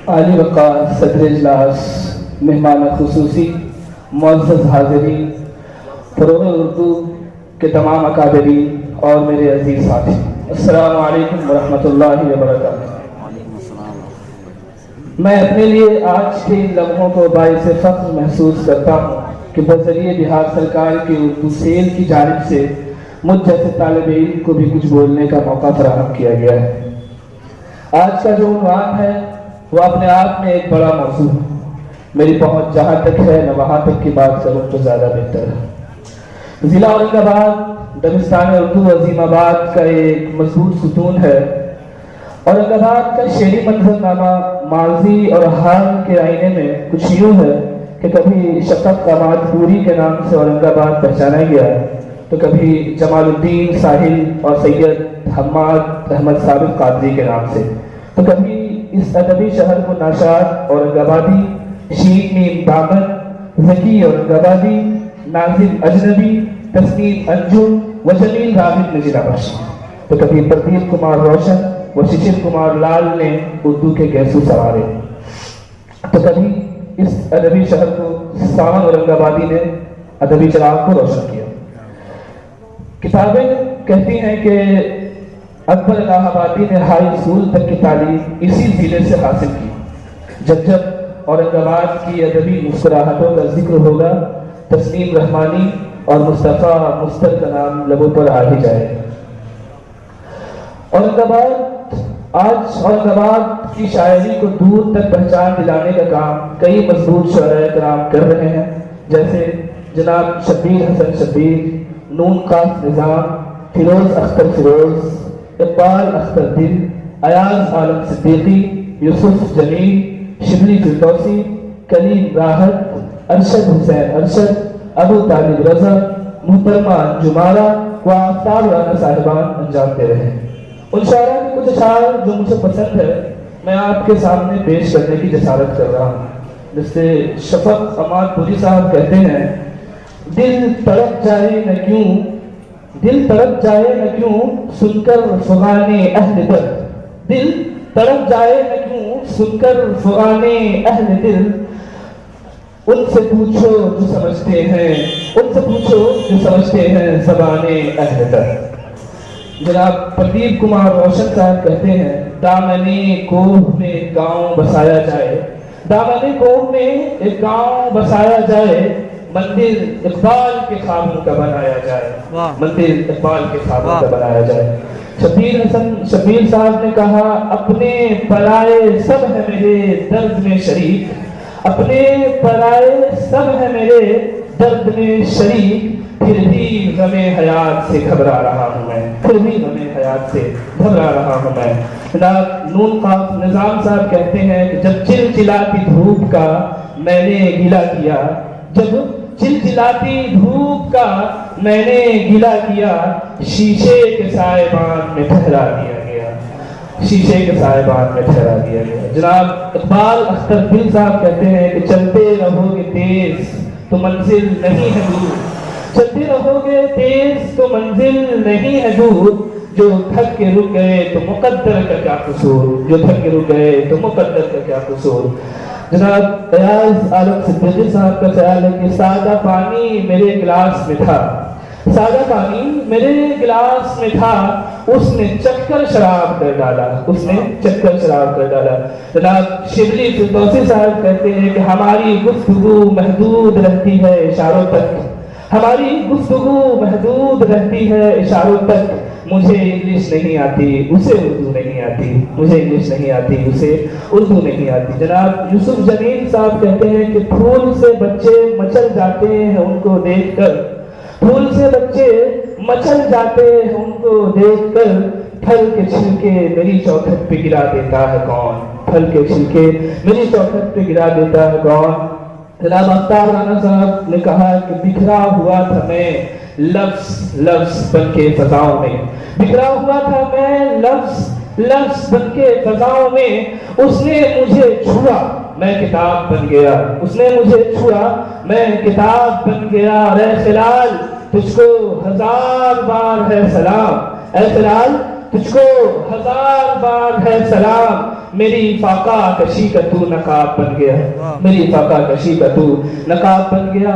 عالی وقار صدر اجلاس، مہمان خصوصی، معزز حاضرین، فروغ اردو کے تمام اکابرین اور میرے عزیز ساتھی، السلام علیکم ورحمۃ اللہ وبرکاتہ۔ میں اپنے لیے آج کے ان لمحوں کو باعث فخر محسوس کرتا ہوں کہ بذریعہ بہار سرکار کے اردو سیل کی جانب سے مجھ جیسے طالب علم کو بھی کچھ بولنے کا موقع فراہم کیا گیا ہے۔ آج کا جو عنوان ہے وہ اپنے آپ میں ایک بڑا موضوع ہے۔ میری پہنچ جہاں تک ہے میں وہاں تک کی بات کروں تو زیادہ بہتر ہے۔ ضلع اورنگ آباد دبستان اردو عظیم آباد کا ایک مضبوط ستون ہے۔ اورنگ آباد کا شعری منظرنامہ ماضی اور حال کے آئینے میں کچھ یوں ہے کہ کبھی شفق احمد پوری کے نام سے اورنگ آباد پہچانا گیا، تو کبھی جمال الدین ساحل اور سید حماد احمد ثابت قادری کے نام سے، تو کبھی اس ادبی شہر کو ناشاد اورنگ آبادی، شین میم دامن، ذکی اورنگ آبادی، ناظم اجنبی، تسنیم انجم و جمیل راغب نے جلا بخشا، تو کبھی پردیپ کمار روشن و ششر کمار لال نے اردو کے گیسو سوارے، تو کبھی اس ادبی شہر کو ساون اورنگ آبادی نے ادبی چراغ کو روشن کیا۔ کتابیں کہتی ہیں کہ اکبر الہ آبادی نے ہائی اسکول تک کی تعلیم اسی ضلع سے حاصل کی۔ جب جب اورنگ آباد کی ادبی مسکراہٹوں کا ذکر ہوگا، تسنیم رحمانی اور مصطفیٰ مستر کا نام لبوں پر آ ہی جائے۔ اورنگ آباد کی شاعری کو دور تک پہچان دلانے کا کام کئی مضبوط شاعر کرام کر رہے ہیں، جیسے جناب شبیر حسن شبیر، نون قاف نظام، فیروز اختر فیروز، اقبال اختر دل، ایاز عالم صدیقی، یوسف جمیل، شبلی فردوسی، کلیم راحت، ارشد حسین ارشد، ابو طالب رضا، محترمہ انجمارہ و آفتاب رانا صاحبان انجام دے رہے ہیں۔ ان شاعروں کے کچھ اشعار جو مجھے پسند ہے میں آپ کے سامنے پیش کرنے کی جسارت کر رہا ہوں۔ جس سے شفق احمد پوری صاحب کہتے ہیں، دل تڑپ جائے نہ کیوں، دل تڑپ جائے نہ کیوں سن کر فغان اہل دل، دل تڑپ جائے نہ کیوں سن کر فغان اہل دل، ان سے پوچھو جو سمجھتے ہیں، ان سے پوچھو جو سمجھتے ہیں زبان اہل دل۔ جناب پردیپ کمار روشن صاحب کہتے ہیں، دامنِ کوہ میں گاؤں بسایا جائے، دامنِ کوہ میں ایک گاؤں بسایا جائے، مندر اقبال کے خوابوں کا بنایا جائے، مندر اقبال کے خوابوں کا بنایا جائے۔ شبیر صاحب نے کہا، اپنے پرائے سب ہے میرے درد میں شریک، اپنے پرائے سب ہے میرے درد میں شریک، پھر بھی غم حیات سے گھبرا رہا ہوں میں، پھر بھی غم حیات سے گھبرا رہا ہوں میں۔ جناب نون قاف نظام صاحب کہتے ہیں کہ جب چلچلاتی دھوپ کا میں نے گلہ کیا، جب چلچلاتی دھوپ کا میں نے گلہ کیا، شیشے کے سائبان میں ٹھہرا دیا گیا، شیشے کے سائبان میں ٹھہرا دیا گیا۔ جناب اقبال اختر دل صاحب کہتے ہیں کہ چلتے رہو گے تیز تو منزل نہیں ہے دور، چلتے رہو گے تیز تو منزل نہیں ہے دور، جو تھک کے رک گئے تو مقدر کا کیا قصور، جو تھک کے رک گئے تو مقدر کا کیا قصور۔ جناب ایاز عالم صدیقی صاحب کا خیال ہے کہ سادہ پانی میرے گلاس میں تھا، سادہ پانی میرے گلاس میں تھا، اس نے چکھ کر شراب کر ڈالا، اس نے چکھ کر شراب کر ڈالا۔ جناب شبلی فردوسی صاحب کہتے ہیں کہ ہماری گفتگو محدود رہتی ہے اشاروں تک، ہماری گفتگو محدود رہتی ہے اشاروں تک، مجھے انگلش نہیں آتی اسے اردو نہیں آتی، مجھے انگلش نہیں آتی اسے اردو نہیں آتی۔ جناب یوسف جمیل صاحب کہتے ہیں کہ پھول سے بچے مچل جاتے ہیں ان کو دیکھ کر، پھول سے بچے مچل جاتے ہیں ان کو دیکھ کر، پھل کے چھلکے میری چوکھٹ پہ گرا دیتا ہے کون، پھل کے چھلکے میری چوکھٹ پہ گرا دیتا ہے کون۔ جناب آفتاب رانا صاحب نے کہا کہ بکھرا ہوا تھا میں لفظ لفظ بن کے فضاؤں میں، بکھرا ہوا تھا میں لفظ لفظ بن کے فضاؤں میں، اس نے مجھے چھوا میں کتاب بن گیا، اس نے مجھے چھوا میں کتاب بن گیا، اے خلال تجھ کو ہزار بار ہے سلام، اے خلال تجھ کو ہزار بار ہے سلام، میری فاقہ کشی کا تو نقاب بن گیا، میری فاقہ کشی کا تو نقاب بن گیا۔